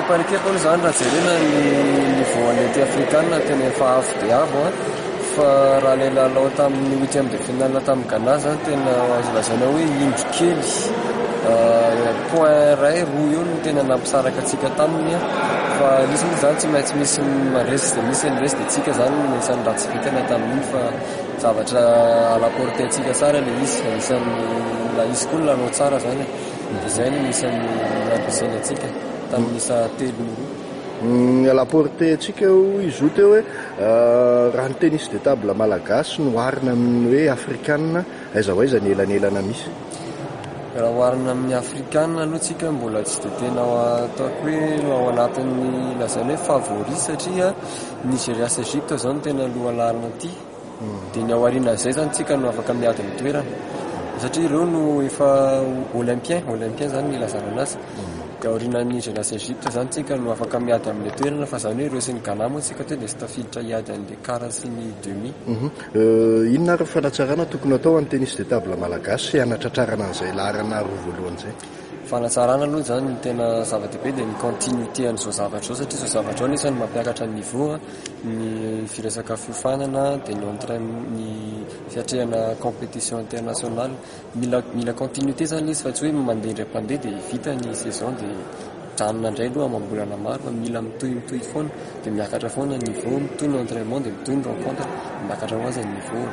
farapaharekeko aloha zany raha jerena ny niveau an'ety africaine tena efa avo dia avo fa raha le lalao tamin'ny huitième de finale tamin'ny Ghana zany tena azo lazaina hoe indro kely point ray roa eo no tena nampisaraka atsika taminy fa nisy moa zany tsy maintsy misy maresy dia misy anresy dia tsika zany isan'ny raha tsy vitana tamin'iny fa zavatra alaporte atsika tsara le izy isan'ny la izy koa lalao tsara zany dia zay no isan'ny nampiasaina atsika tamin'ny isa telo alaporte atsika izy teo hoe raha ny tennis de table malagasy no arina amin'ny hoe africaine aiza ho aiza ny elanelana misy raha oharina amin'ny africaine aloha tsika mbola tsy dia tena ataoko hoe ao anatin'ny lazaina hoe favori satria Nigeria sy Egypte zao no tena aloha lalina aty dia ny ao aorianan'izay zany tsika no afaka miady ny toerana satria ireo no efa olympien zany ny ilazana anazy dia aorianan'ny Nigeria sy Egypte zany tsika no afaka miady amin'ilay toerana fa zany hoe ireo sy ny Ghana moa tsika to dia sy tafiditra hiady an'ilay quart sy ny demi. Inona ary fanatsarana tokony atao amin'ny tennis de table malagasy hanatratrarana an'izay laharana roa voalohany zay? Fanatsarana aloha zany ny tena zava-dehibe dia ny continuité an'izao zavatra zao satria izao zavatra ao anisany mampiakatra ny niveau ny firesaka fiofanana dia ny fiatrehana compétition internationale mila continuité zany izy fa tsy hoe mandeha indray-pandeha dia vita ny saison dia janona indray aloha amam-bolana maro mila mitohy foana dia miakatra foana ny niveau mitohy ny entraînement dia mitohy ny rencontre miakatra ho azy ny niveau.